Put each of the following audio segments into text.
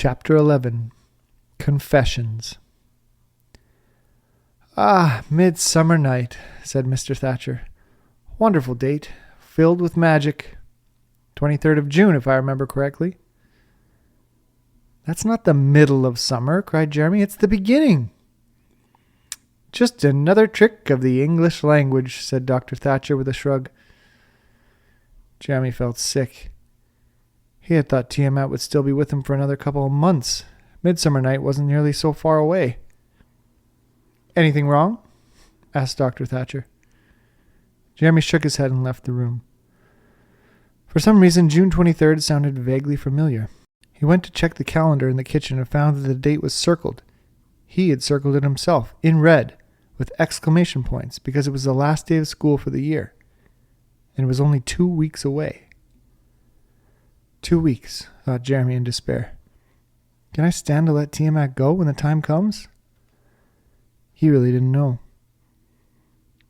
Chapter 11. Confessions. "Ah, midsummer night," said Mr. Thatcher. "Wonderful date, filled with magic. 23rd of June, if I remember correctly." "That's not the middle of summer," cried Jeremy. "It's the beginning." "Just another trick of the English language," said Dr. Thatcher with a shrug. Jeremy felt sick. He had thought Tiamat would still be with him for another couple of months. Midsummer night wasn't nearly so far away. "Anything wrong?" asked Dr. Thatcher. Jeremy shook his head and left the room. For some reason, June 23rd sounded vaguely familiar. He went to check the calendar in the kitchen and found that the date was circled. He had circled it himself, in red, with exclamation points, because it was the last day of school for the year. And it was only 2 weeks away. 2 weeks, thought Jeremy in despair. Can I stand to let Tiamat go when the time comes? He really didn't know.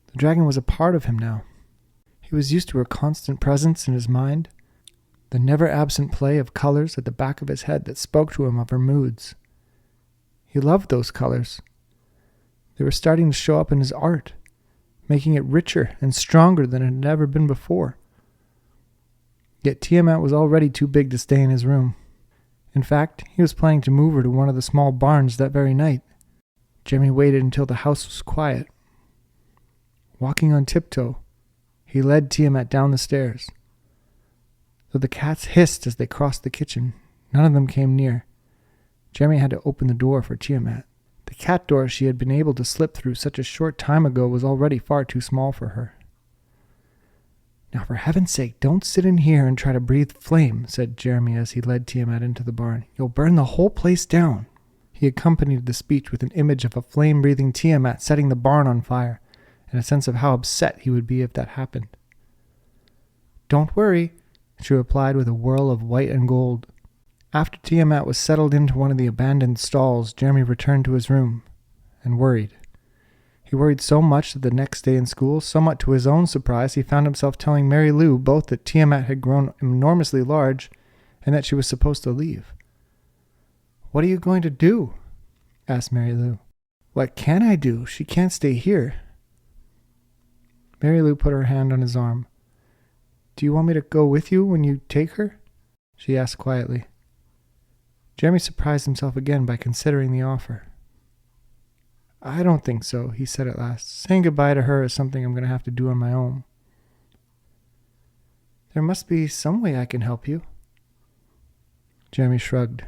The dragon was a part of him now. He was used to her constant presence in his mind, the never-absent play of colors at the back of his head that spoke to him of her moods. He loved those colors. They were starting to show up in his art, making it richer and stronger than it had ever been before. Yet Tiamat was already too big to stay in his room. In fact, he was planning to move her to one of the small barns that very night. Jeremy waited until the house was quiet. Walking on tiptoe, he led Tiamat down the stairs. Though the cats hissed as they crossed the kitchen, none of them came near. Jeremy had to open the door for Tiamat. The cat door she had been able to slip through such a short time ago was already far too small for her. "Now, for heaven's sake, don't sit in here and try to breathe flame," said Jeremy as he led Tiamat into the barn. "You'll burn the whole place down." He accompanied the speech with an image of a flame-breathing Tiamat setting the barn on fire, and a sense of how upset he would be if that happened. "Don't worry," she replied with a whirl of white and gold. After Tiamat was settled into one of the abandoned stalls, Jeremy returned to his room and worried. He worried so much that the next day in school, somewhat to his own surprise, he found himself telling Mary Lou both that Tiamat had grown enormously large and that she was supposed to leave. "What are you going to do?" asked Mary Lou. "What can I do? She can't stay here." Mary Lou put her hand on his arm. "Do you want me to go with you when you take her?" she asked quietly. Jeremy surprised himself again by considering the offer. "I don't think so," he said at last. "Saying goodbye to her is something I'm going to have to do on my own." "There must be some way I can help you." Jeremy shrugged.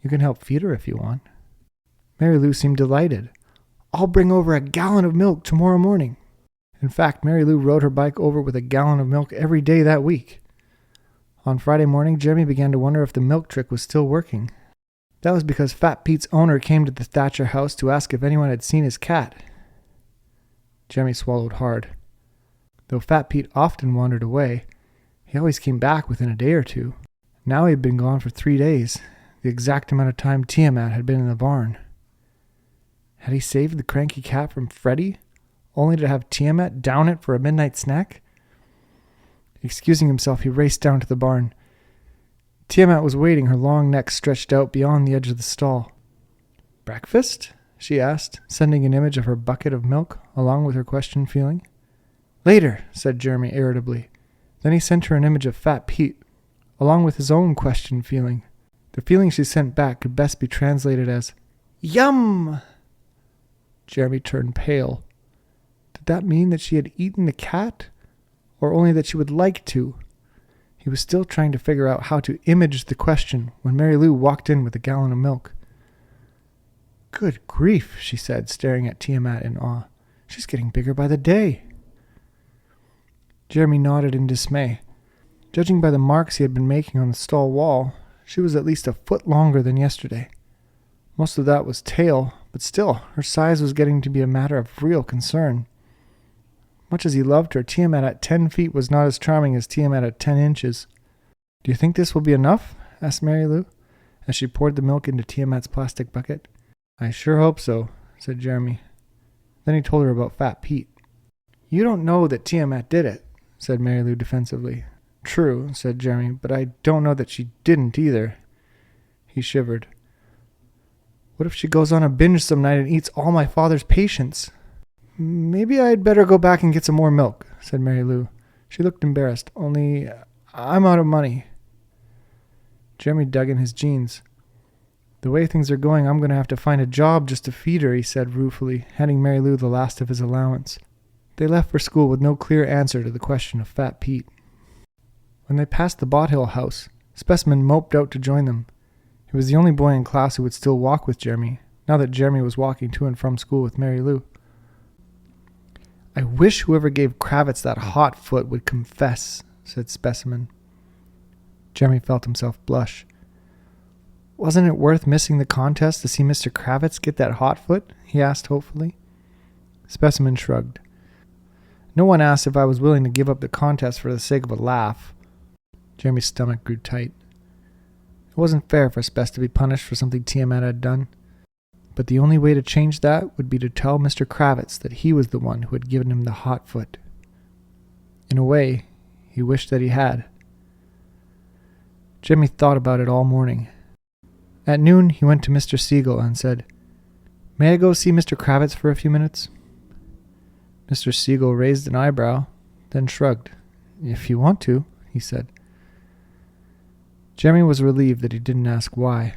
"You can help feed her if you want." Mary Lou seemed delighted. "I'll bring over a gallon of milk tomorrow morning." In fact, Mary Lou rode her bike over with a gallon of milk every day that week. On Friday morning, Jeremy began to wonder if the milk trick was still working. That was because Fat Pete's owner came to the Thatcher house to ask if anyone had seen his cat. Jeremy swallowed hard. Though Fat Pete often wandered away, he always came back within a day or two. Now he had been gone for 3 days, the exact amount of time Tiamat had been in the barn. Had he saved the cranky cat from Freddy, only to have Tiamat down it for a midnight snack? Excusing himself, he raced down to the barn. Tiamat was waiting, her long neck stretched out beyond the edge of the stall. "Breakfast?" she asked, sending an image of her bucket of milk, along with her question feeling. "Later," said Jeremy irritably. Then he sent her an image of Fat Pete, along with his own question feeling. The feeling she sent back could best be translated as, "Yum!" Jeremy turned pale. Did that mean that she had eaten the cat, or only that she would like to? He was still trying to figure out how to image the question when Mary Lou walked in with a gallon of milk. "Good grief," she said, staring at Tiamat in awe. "She's getting bigger by the day." Jeremy nodded in dismay. Judging by the marks he had been making on the stall wall, she was at least a foot longer than yesterday. Most of that was tail, but still, her size was getting to be a matter of real concern. Much as he loved her, Tiamat at 10 feet was not as charming as Tiamat at 10 inches. "Do you think this will be enough?" asked Mary Lou, as she poured the milk into Tiamat's plastic bucket. "I sure hope so," said Jeremy. Then he told her about Fat Pete. "You don't know that Tiamat did it," said Mary Lou defensively. "True," said Jeremy, "but I don't know that she didn't either." He shivered. What if she goes on a binge some night and eats all my father's patience? Maybe I'd better go back and get some more milk, said Mary Lou. She looked embarrassed. Only I'm out of money. Jeremy dug in his jeans. The way things are going, I'm going to have to find a job just to feed her, he said ruefully, handing Mary Lou the last of his allowance. They left for school with no clear answer to the question of Fat Pete. When they passed the Bothill house, Specimen moped out to join them. He was the only boy in class who would still walk with Jeremy, now that Jeremy was walking to and from school with Mary Lou. I wish whoever gave Kravitz that hot foot would confess, said Specimen. Jeremy felt himself blush. Wasn't it worth missing the contest to see Mr. Kravitz get that hot foot? He asked hopefully. Specimen shrugged. No one asked if I was willing to give up the contest for the sake of a laugh. Jeremy's stomach grew tight. It wasn't fair for Spess to be punished for something Tiamat had done. But the only way to change that would be to tell Mr. Kravitz that he was the one who had given him the hot foot. In a way, he wished that he had. Jeremy thought about it all morning. At noon, he went to Mr. Siegel and said, May I go see Mr. Kravitz for a few minutes? Mr. Siegel raised an eyebrow, then shrugged. If you want to, he said. Jeremy was relieved that he didn't ask why,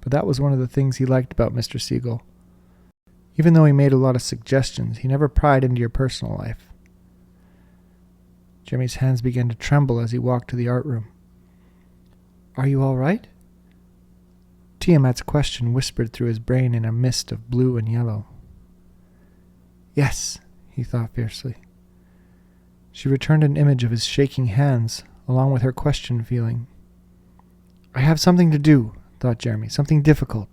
but that was one of the things he liked about Mr. Siegel. Even though he made a lot of suggestions, he never pried into your personal life. Jeremy's hands began to tremble as he walked to the art room. Are you all right? Tiamat's question whispered through his brain in a mist of blue and yellow. Yes, he thought fiercely. She returned an image of his shaking hands, along with her question feeling. I have something to do, thought Jeremy, something difficult.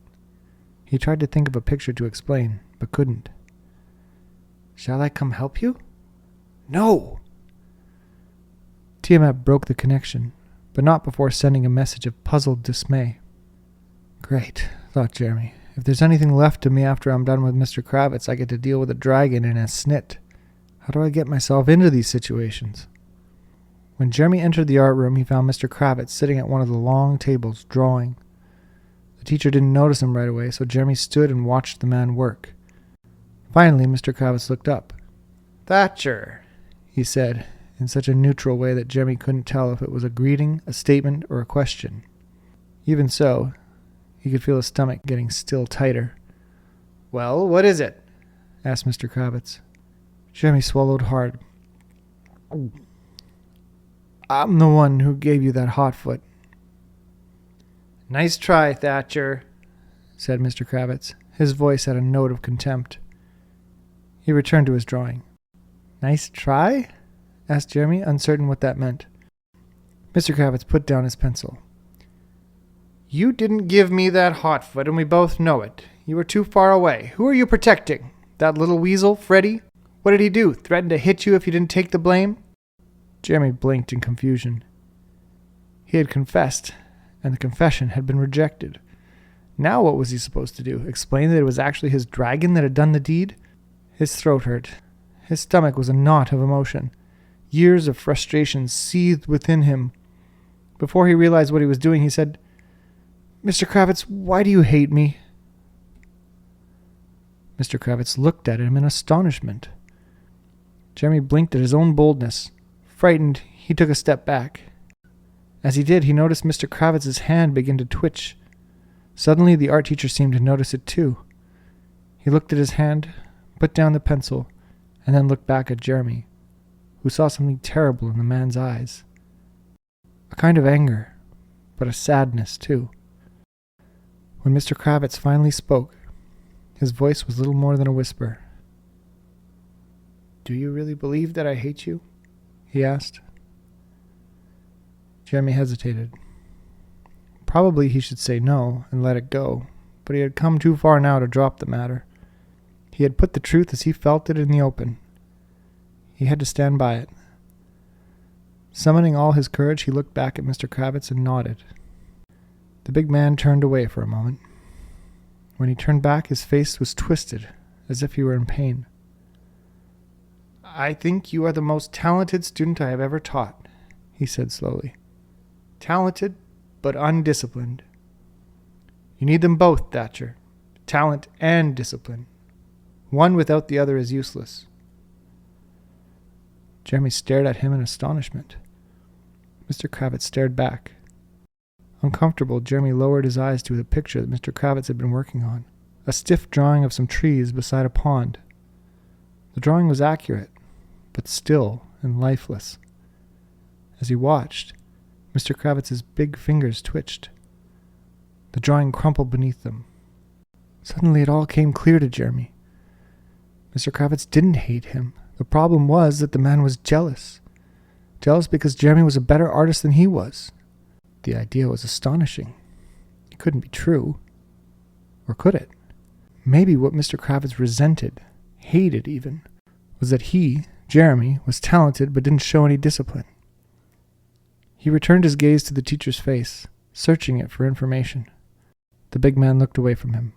He tried to think of a picture to explain, but couldn't. Shall I come help you? No! Tiamat broke the connection, but not before sending a message of puzzled dismay. Great, thought Jeremy. If there's anything left of me after I'm done with Mr. Kravitz, I get to deal with a dragon and a snit. How do I get myself into these situations? When Jeremy entered the art room, he found Mr. Kravitz sitting at one of the long tables, drawing. The teacher didn't notice him right away, so Jeremy stood and watched the man work. Finally, Mr. Kravitz looked up. Thatcher, he said, in such a neutral way that Jeremy couldn't tell if it was a greeting, a statement, or a question. Even so, he could feel his stomach getting still tighter. Well, what is it? Asked Mr. Kravitz. Jeremy swallowed hard. I'm the one who gave you that hot foot. Nice try, Thatcher, said Mr. Kravitz. His voice had a note of contempt. He returned to his drawing. Nice try? Asked Jeremy, uncertain what that meant. Mr. Kravitz put down his pencil. You didn't give me that hot foot, and we both know it. You were too far away. Who are you protecting? That little weasel, Freddy? What did he do? Threaten to hit you if you didn't take the blame? Jeremy blinked in confusion. He had confessed, and the confession had been rejected. Now what was he supposed to do? Explain that it was actually his dragon that had done the deed? His throat hurt. His stomach was a knot of emotion. Years of frustration seethed within him. Before he realized what he was doing, he said, Mr. Kravitz, why do you hate me? Mr. Kravitz looked at him in astonishment. Jeremy blinked at his own boldness. Frightened, he took a step back. As he did, he noticed Mr. Kravitz's hand begin to twitch. Suddenly, the art teacher seemed to notice it too. He looked at his hand, put down the pencil, and then looked back at Jeremy, who saw something terrible in the man's eyes. A kind of anger, but a sadness too. When Mr. Kravitz finally spoke, his voice was little more than a whisper. Do you really believe that I hate you? He asked. Jeremy hesitated. Probably he should say no and let it go, but he had come too far now to drop the matter. He had put the truth as he felt it in the open. He had to stand by it. Summoning all his courage, he looked back at Mr. Kravitz and nodded. The big man turned away for a moment. When he turned back, his face was twisted, as if he were in pain. I think you are the most talented student I have ever taught, he said slowly. Talented, but undisciplined. You need them both, Thatcher. Talent and discipline. One without the other is useless. Jeremy stared at him in astonishment. Mr. Kravitz stared back. Uncomfortable, Jeremy lowered his eyes to the picture that Mr. Kravitz had been working on, a stiff drawing of some trees beside a pond. The drawing was accurate, but still and lifeless. As he watched, Mr. Kravitz's big fingers twitched. The drawing crumpled beneath them. Suddenly it all came clear to Jeremy. Mr. Kravitz didn't hate him. The problem was that the man was jealous. Jealous because Jeremy was a better artist than he was. The idea was astonishing. It couldn't be true. Or could it? Maybe what Mr. Kravitz resented, hated even, was that he, Jeremy, was talented but didn't show any discipline. He returned his gaze to the teacher's face, searching it for information. The big man looked away from him.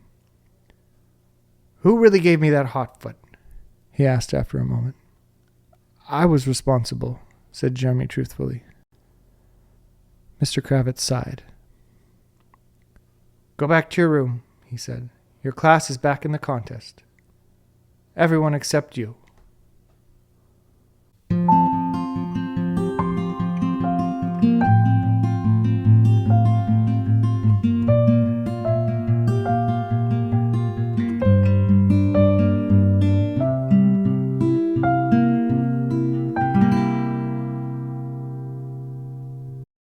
"Who really gave me that hot foot?" he asked after a moment. "I was responsible," said Jeremy truthfully. Mr. Kravitz sighed. "Go back to your room," he said. "Your class is back in the contest. Everyone except you."